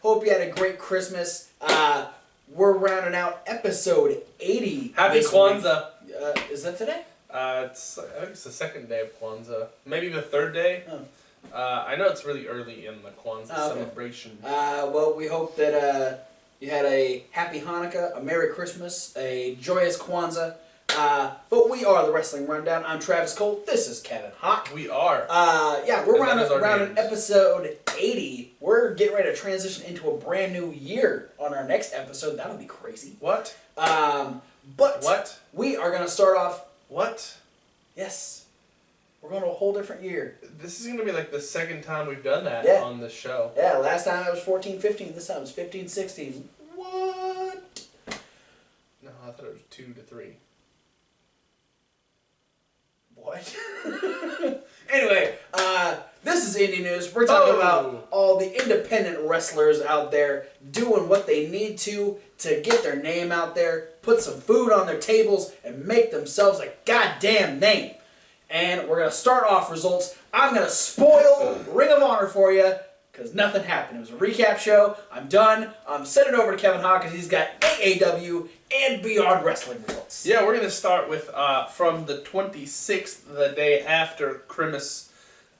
Hope you had a great Christmas. We're rounding out episode 80. Happy Kwanzaa. Is that today? I think it's the second day of Kwanzaa. Maybe the third day. Oh. I know it's really early in the Kwanzaa celebration. Well, we hope that you had a happy Hanukkah, a Merry Christmas, a joyous Kwanzaa. But we are the Wrestling Rundown. I'm Travis Colt. This is Kevin Hawk. We are. We're rounding episode 80. We're getting ready to transition into a brand new year on our next episode. That'll be crazy. What? What? We are going to start off... What? Yes. We're going to a whole different year. This is going to be like the second time we've done that on the show. Yeah, last time it was 14-15. This time it's 15-16. What? No, I thought it was 2 to 3. What? Anyway, this is Indy News. We're talking about all the independent wrestlers out there doing what they need to get their name out there, put some food on their tables, and make themselves a goddamn name. And we're going to start off results. I'm going to spoil Ring of Honor for you because nothing happened. It was a recap show. I'm done. I'm sending it over to Kevin Hawk because he's got AAW and Beyond Wrestling results. Yeah, we're going to start with from the 26th, the day after Christmas.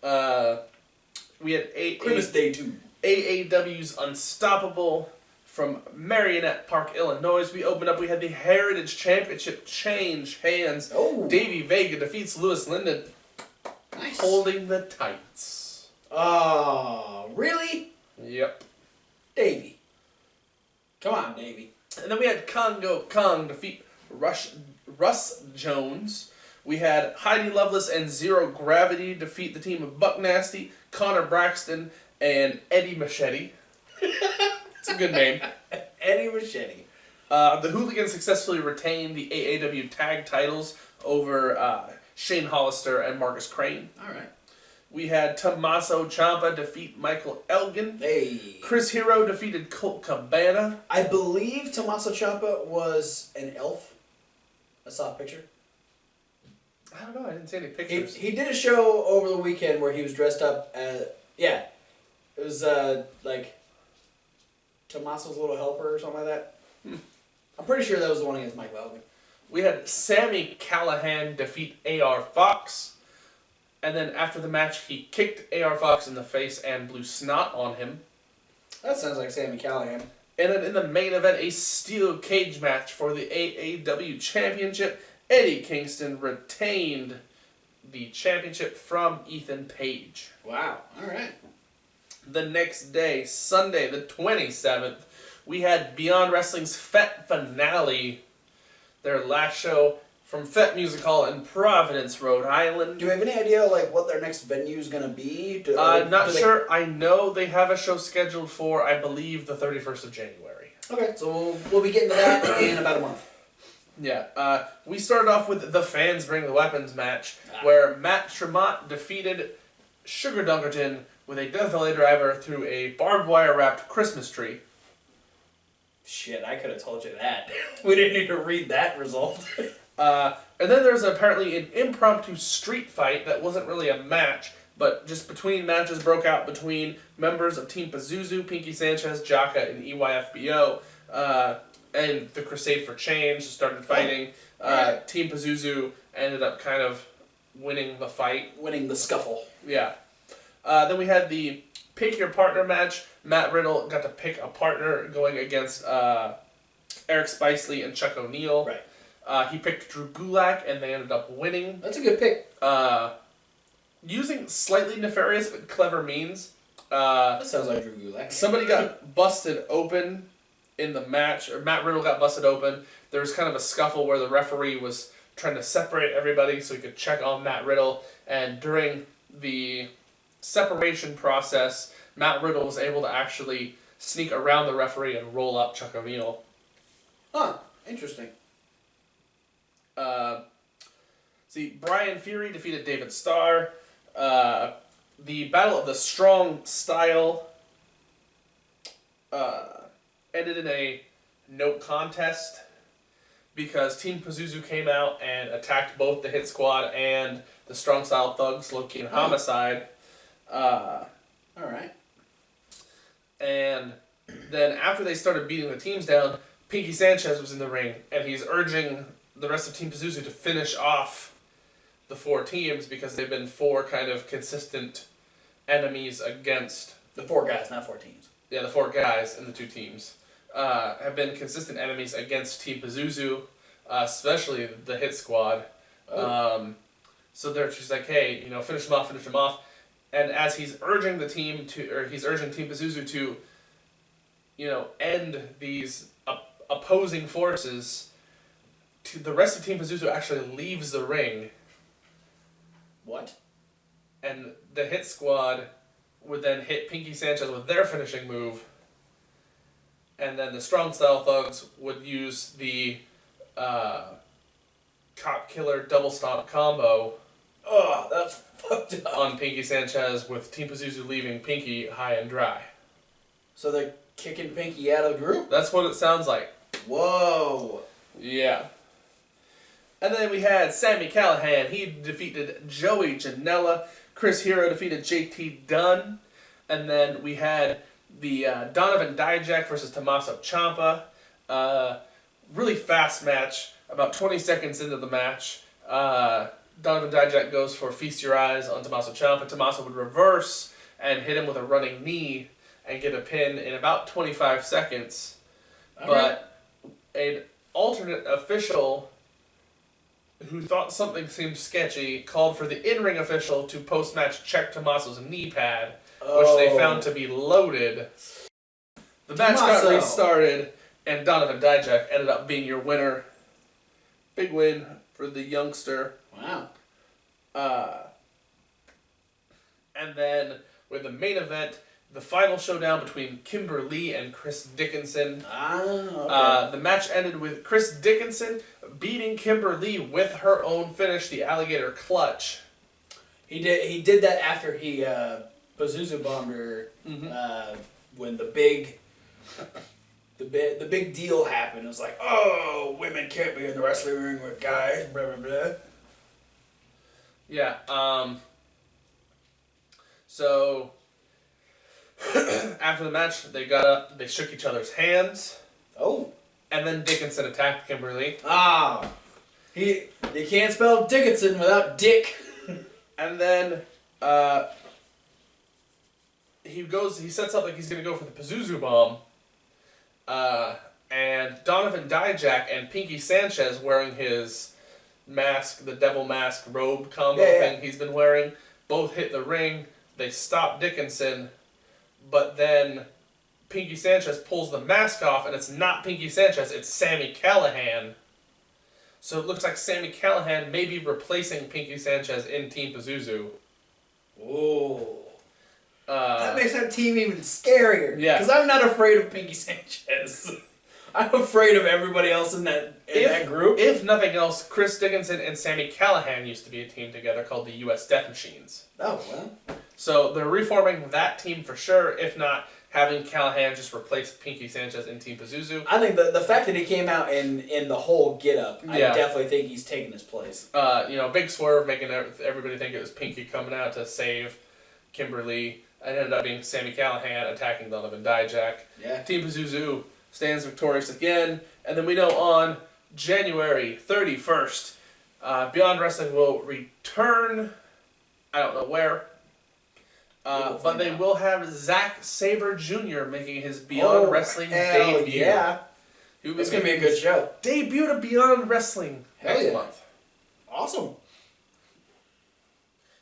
We had Christmas Day 2. AAW's Unstoppable from Marionette Park, Illinois. We opened up. We had the Heritage Championship change hands. Oh. Davey Vega defeats Lewis Linden. Nice. Holding the tights. Oh, really? Yep. Davey. Come on, Davey. And then we had Congo Kong defeat Russ Jones. We had Heidi Lovelace and Zero Gravity defeat the team of Buck Nasty, Connor Braxton, and Eddie Machete. It's a good name. Eddie Machete. The Hooligans successfully retained the AAW tag titles over Shane Hollister and Marcus Crane. All right. We had Tommaso Ciampa defeat Michael Elgin. Hey. Chris Hero defeated Colt Cabana. I believe Tommaso Ciampa was an elf. I saw a picture. I don't know. I didn't see any pictures. He did a show over the weekend where he was dressed up as... Yeah. It was like Tommaso's Little Helper or something like that. I'm pretty sure that was the one against Michael Elgin. We had Sami Callihan defeat A.R. Fox. And then after the match, he kicked A.R. Fox in the face and blew snot on him. That sounds like Sami Callihan. And then in the main event, a steel cage match for the AAW Championship. Eddie Kingston retained the championship from Ethan Page. Wow. All right. The next day, Sunday the 27th, we had Beyond Wrestling's Fete Finale, their last show from Fete Music Hall in Providence, Rhode Island. Do you have any idea what their next venue is going to be? Not sure. I know they have a show scheduled for, I believe, the 31st of January. Okay, so we'll be getting to that in about a month. Yeah. We started off with the Fans Bring the Weapons match, where Matt Tremont defeated Sugar Dunkerton with a Death Valley Driver through a barbed wire wrapped Christmas tree. Shit, I could have told you that. We didn't need to read that result. And then there's apparently an impromptu street fight that wasn't really a match, but just between matches broke out between members of Team Pazuzu, Pinky Sanchez, Jaka, and EYFBO, and the Crusade for Change started fighting. Team Pazuzu ended up kind of winning the fight. Winning the scuffle. Yeah. Then we had the Pick Your Partner match. Matt Riddle got to pick a partner going against Eric Spicely and Chuck O'Neal. Right. He picked Drew Gulak, and they ended up winning. That's a good pick. Using slightly nefarious but clever means. That sounds like Drew Gulak. Somebody got busted open in the match, or Matt Riddle got busted open. There was kind of a scuffle where the referee was trying to separate everybody so he could check on Matt Riddle, and during the separation process, Matt Riddle was able to actually sneak around the referee and roll up Chuck O'Neal. Huh. Interesting. Brian Fury defeated David Starr. The Battle of the Strong Style ended in a no contest because Team Pazuzu came out and attacked both the Hit Squad and the Strong Style Thugs, Loki and Homicide. Alright. And then after they started beating the teams down, Pinky Sanchez was in the ring, and he's urging the rest of Team Pazuzu to finish off the 4 teams because they've been 4 kind of consistent enemies against... The 4 guys, not 4 teams. Yeah, the 4 guys and the 2 teams have been consistent enemies against Team Pazuzu, especially the Hit Squad. Oh. So they're just like, hey, finish them off. And as he's urging Team Pazuzu to, end these opposing forces, the rest of Team Pazuzu actually leaves the ring. What? And the Hit Squad would then hit Pinky Sanchez with their finishing move. And then the Strong Style Thugs would use the Cop Killer Double Stomp combo. Oh, that's fucked up. On Pinky Sanchez, with Team Pazuzu leaving Pinky high and dry. So they're kicking Pinky out of the group? That's what it sounds like. Whoa. Yeah. And then we had Sami Callihan. He defeated Joey Janela. Chris Hero defeated JT Dunn. And then we had the Donovan Dijak versus Tommaso Ciampa. Really fast match. About 20 seconds into the match, Donovan Dijak goes for Feast Your Eyes on Tommaso Ciampa. Tommaso would reverse and hit him with a running knee and get a pin in about 25 seconds. But an alternate official who thought something seemed sketchy called for the in-ring official to post-match check Tommaso's knee pad, which they found to be loaded. The match got restarted, and Donovan Dijak ended up being your winner. Big win for the youngster. Wow. And then with the main event, the final showdown between Kimber Lee and Chris Dickinson. Okay. The match ended with Chris Dickinson beating Kimber Lee with her own finish, the Alligator Clutch. He did that after he Pazuzu bombed her when the big deal happened. It was like, oh, women can't be in the wrestling ring with guys, blah, blah, blah. Yeah, so after the match, they got up, they shook each other's hands. Oh. And then Dickinson attacked Kimberly. You can't spell Dickinson without Dick. And then he sets up like he's going to go for the Pazuzu bomb. And Donovan Dijak and Pinky Sanchez, wearing his mask, the devil mask robe combo thing he's been wearing, both hit the ring. They stop Dickinson, but then Pinky Sanchez pulls the mask off, and it's not Pinky Sanchez, it's Sami Callihan. So it looks like Sami Callihan may be replacing Pinky Sanchez in Team Pazuzu. Oh. That makes that team even scarier. Yeah. Because I'm not afraid of Pinky Sanchez. I'm afraid of everybody else in that group. If nothing else, Chris Dickinson and Sami Callihan used to be a team together called the U.S. Death Machines. Oh, well. So they're reforming that team for sure, if not having Callihan just replace Pinky Sanchez in Team Pazuzu. I think the fact that he came out in the whole get-up, I definitely think he's taking his place. Big swerve, making everybody think it was Pinky coming out to save Kimberly. It ended up being Sami Callihan attacking Donovan Dijak. Yeah. Team Pazuzu stands victorious again. And then we know on January 31st, Beyond Wrestling will return. I don't know where. But they will have Zack Sabre Jr. making his Beyond Wrestling debut. Yeah. It's going to be a good show. Debut to Beyond Wrestling next month. Awesome.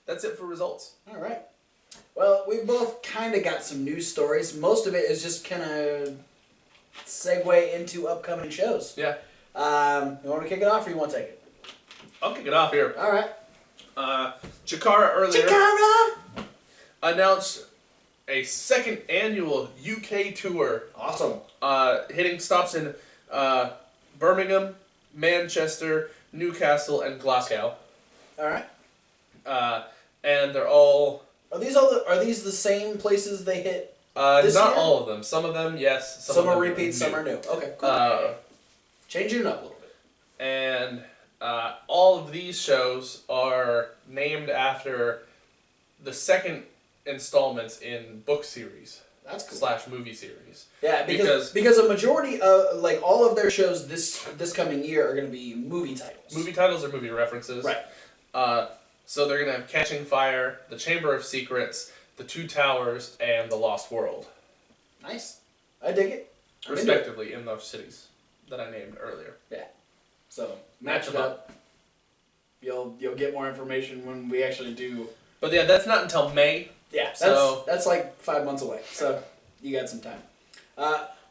That's it for results. All right. Well, we both kind of got some news stories. Most of it is just kind of segue into upcoming shows. Yeah. You want to kick it off or you want to take it? I'll kick it off here. All right. Chikara earlier Chikara! Announced a second annual UK tour. Awesome. Hitting stops in Birmingham, Manchester, Newcastle, and Glasgow. All right. And they're all... Are these the same places they hit not year? all of them. Some of them, yes. Some are repeats, some are new. Okay, cool. Changing it up a little bit. And all of these shows are named after the second installments in book series. That's cool. / movie series. Yeah, because a majority of like all of their shows this coming year are going to be movie titles. Movie titles or movie references. Right. So they're going to have Catching Fire, The Chamber of Secrets, The Two Towers, and The Lost World. Nice. I dig it. Respectively in those cities that I named earlier. Yeah. So match it up. You'll get more information when we actually do. But yeah, that's not until May. Yeah, that's like 5 months away. So you got some time.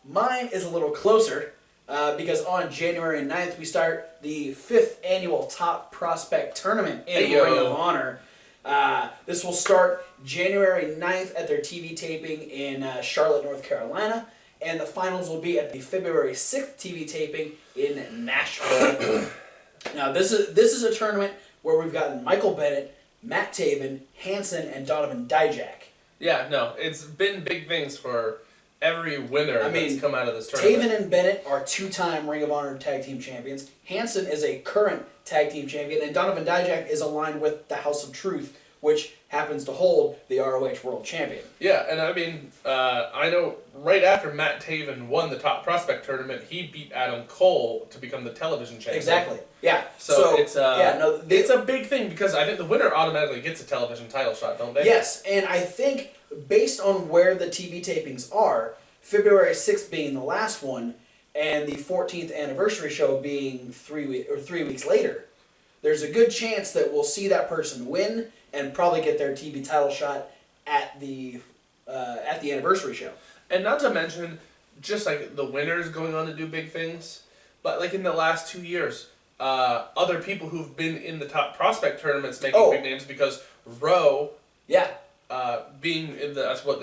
Mine is a little closer because on January 9th we start the 5th annual Top Prospect Tournament in Ring of Honor. This will start January 9th at their TV taping in Charlotte, North Carolina. And the finals will be at the February 6th TV taping in Nashville. Now, this is a tournament where we've gotten Michael Bennett, Matt Taven, Hanson, and Donovan Dijak. Yeah, no, it's been big things for every winner that's come out of this tournament. Taven and Bennett are 2-time Ring of Honor Tag Team Champions. Hanson is a current Tag Team Champion. And Donovan Dijak is aligned with the House of Truth, which happens to hold the ROH World Champion. Yeah, and I mean, I know right after Matt Taven won the Top Prospect Tournament, he beat Adam Cole to become the television champion. Exactly. Yeah. So it's it's a big thing because I think the winner automatically gets a television title shot, don't they? Yes, and I think based on where the TV tapings are, February 6th being the last one, and the 14th anniversary show being 3 weeks later, there's a good chance that we'll see that person win and probably get their TV title shot at the anniversary show. And not to mention, just like the winners going on to do big things, but like in the last 2 years, other people who've been in the Top Prospect tournaments making big names because Rowe, being in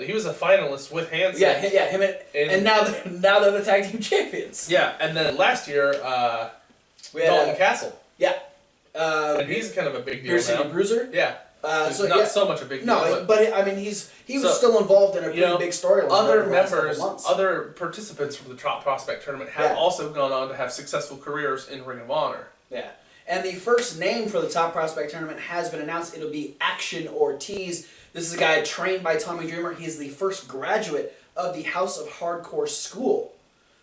he was a finalist with Hanson. Yeah, him and now they're the tag team champions. Yeah, and then last year, Dalton Castle. Yeah. And he's kind of a big deal now. City Bruiser? Yeah. So much a big deal. No, but I mean, he was still involved in a pretty big storyline. Other members, other participants from the Top Prospect Tournament have also gone on to have successful careers in Ring of Honor. Yeah. And the first name for the Top Prospect Tournament has been announced. It'll be Action Ortiz. This is a guy trained by Tommy Dreamer. He's the first graduate of the House of Hardcore School.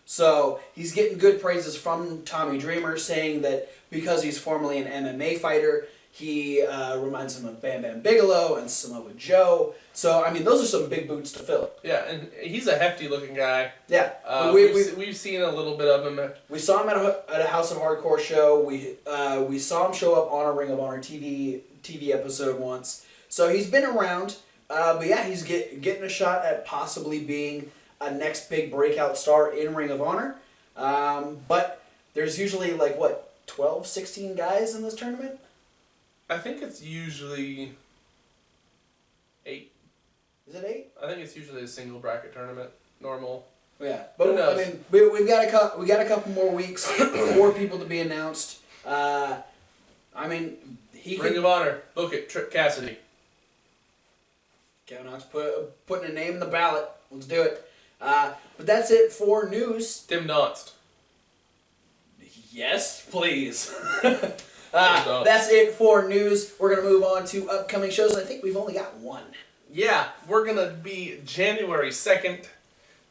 So he's getting good praises from Tommy Dreamer, saying that because he's formerly an MMA fighter, he reminds him of Bam Bam Bigelow and Samoa Joe. So, I mean, those are some big boots to fill. Yeah, and he's a hefty-looking guy. Yeah. We've seen a little bit of him. We saw him at a House of Hardcore show. We saw him show up on a Ring of Honor TV episode once. So he's been around. But yeah, he's getting a shot at possibly being a next big breakout star in Ring of Honor. But there's usually, 12, 16 guys in this tournament? I think it's usually 8. Is it 8? I think it's usually a single bracket tournament, normal. Yeah, but I mean, we've got a couple more weeks for people to be announced. I mean, Ring of Honor. Look at Trip Cassidy. Kevin Knox putting a name in the ballot. Let's do it. But that's it for news. Tim Donst. Yes, please. That's it for news. We're going to move on to upcoming shows. I think we've only got one. Yeah, we're going to be January 2nd,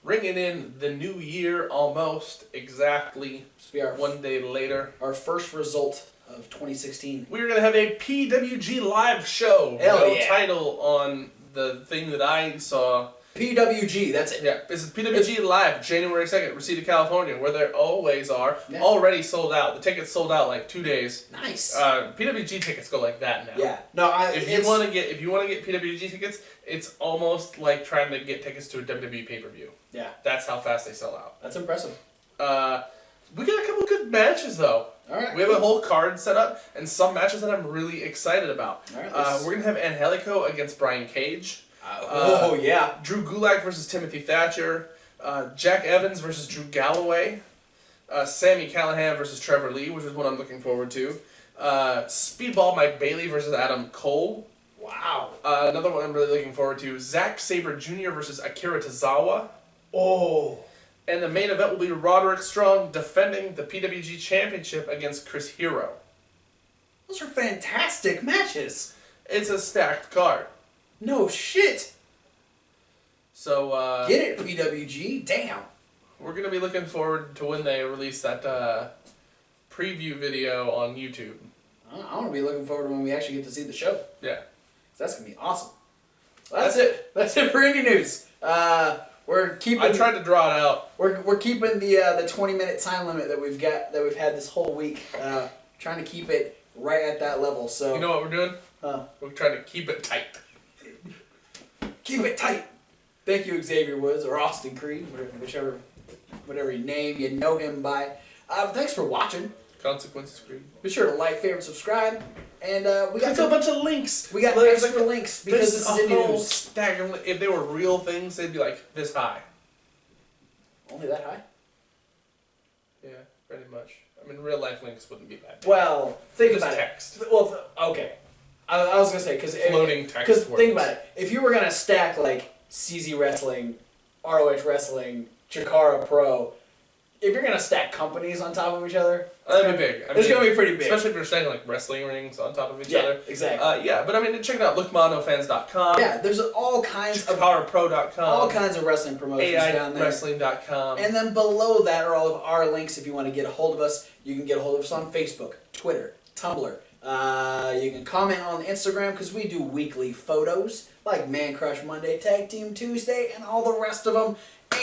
ringing in the new year almost exactly 1 day later. Our first result of 2016. We're going to have a PWG live show. Hell yeah. Title on the thing that I saw. PWG, that's it. Yeah, this is PWG Live, January 2nd, Reseda, California, where they always are. Yeah. Already sold out. The tickets sold out like 2 days. Nice. PWG tickets go like that now. Yeah. No, if you want to get PWG tickets, it's almost like trying to get tickets to a WWE pay-per-view. Yeah. That's how fast they sell out. That's impressive. We got a couple good matches though. All right. We have a whole card set up and some matches that I'm really excited about. All right. We're gonna have Angelico against Brian Cage. Yeah. Drew Gulak versus Timothy Thatcher. Jack Evans versus Drew Galloway. Sami Callihan versus Trevor Lee, which is what I'm looking forward to. Speedball Mike Bailey versus Adam Cole. Wow. Another one I'm really looking forward to. Zack Sabre Jr. versus Akira Tozawa. Oh. And the main event will be Roderick Strong defending the PWG Championship against Chris Hero. Those are fantastic matches. It's a stacked card. No shit. So get it, PWG. Damn. we're gonna be looking forward to when they release that preview video on YouTube. I want to be looking forward to when we actually get to see the show. Yeah. That's gonna be awesome. Well, that's it. That's it for Indy News. We're keeping. I tried to draw it out. We're keeping the 20-minute time limit that we've had this whole week. Trying to keep it right at that level. So You know what we're doing? Huh. We're trying to keep it tight. Keep it tight. Thank you, Xavier Woods or Austin Creed, whatever name you know him by. Thanks for watching. Consequences Creed. Be sure to like, favorite, subscribe, and we got a bunch of links. We got There's extra links because this is Indy whole News. stack of if they were real things, they'd be like this high. Only that high? Yeah, pretty much. I mean, real life links wouldn't be that big. Well, think Just about text. it. Well, okay. I was gonna say because Floating text. Because words. think about it. If you were gonna stack like CZ Wrestling, ROH Wrestling, Chikara Pro, if you're gonna stack companies on top of each other, that'd be big. It's gonna be pretty big, especially if you're stacking like wrestling rings on top of each yeah, other. Exactly. Yeah, but I mean, check it out. LookMandoFans.com. Yeah, there's all kinds of ChikaraPro.com. all kinds of wrestling promotions down there. AAWrestling.com. And then below that are all of our links. If you want to get a hold of us, you can get a hold of us on Facebook, Twitter, Tumblr. You can comment on Instagram because we do weekly photos like Man Crush Monday, Tag Team Tuesday, and all the rest of them.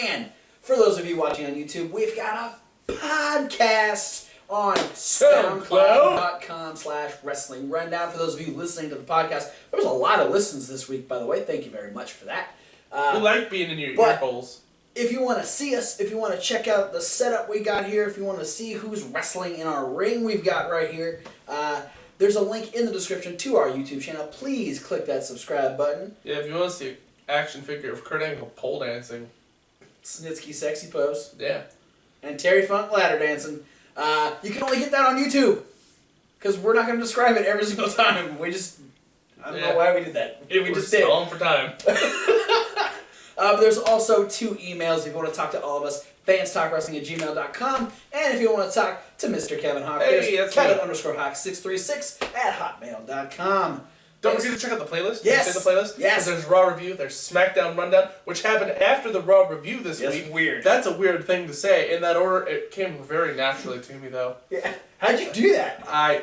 And for those of you watching on YouTube, we've got a podcast on SoundCloud.com/Wrestling Rundown. For those of you listening to the podcast, there was a lot of listens this week, by the way. Thank you very much for that. We like being in your ear holes. If you want to see us, if you want to check out the setup we got here, if you want to see who's wrestling in our ring we've got right here, there's a link in the description to our YouTube channel. Please click that subscribe button. Yeah, if you want to see an action figure of Kurt Angle pole dancing. Snitsky sexy pose. Yeah. And Terry Funk ladder dancing. You can only get that on YouTube. Because we're not going to describe it every single time. I don't know why we did that. We just did. Stalling for time. There's also 2 emails if you want to talk to all of us. fanstalkwrestling@gmail.com. And if you want to talk to Mr. Kevin Hawk, there's Kevin_Hawk636@hotmail.com. Don't forget to check out the playlist. Yes. Did you say the playlist? Yes. There's Raw Review, there's SmackDown Rundown, which happened after the Raw Review this week. Weird. That's a weird thing to say. In that order, it came very naturally to me, though. Yeah. How'd you do that? I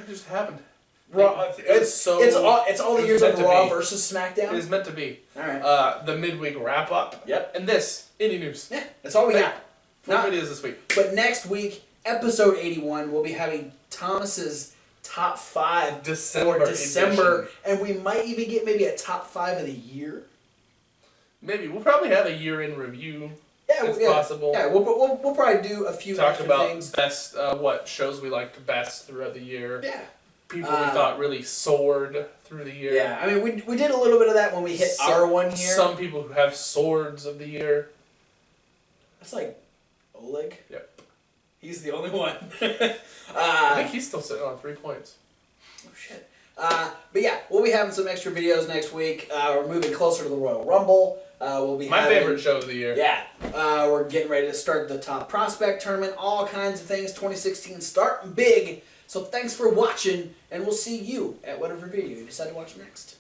just happened. Raw. It's all the years of Raw versus SmackDown. It is meant to be. All right. The midweek wrap up. Yep. And this Indie News. Yeah. That's all we got. 4 videos this week. But next week, episode 81, we'll be having Thomas's top 5 December for December, edition. and we might even get maybe a top 5 of the year. Maybe we'll probably have a year-in review. Yeah, if possible. Yeah, we'll probably do a few talk extra about things. best what shows we liked best throughout the year. Yeah. People we thought really soared through the year. Yeah, I mean we did a little bit of that when we hit our 1 year. Some people who have swords of the year. That's like Oleg. Yep. He's the only one. I think he's still sitting on 3 points. Oh shit. But yeah, we'll be having some extra videos next week. We're moving closer to the Royal Rumble. We'll be my favorite show of the year. Yeah. We're getting ready to start the Top Prospect Tournament. All kinds of things. 2016 starting big. So thanks for watching, and we'll see you at whatever video you decide to watch next.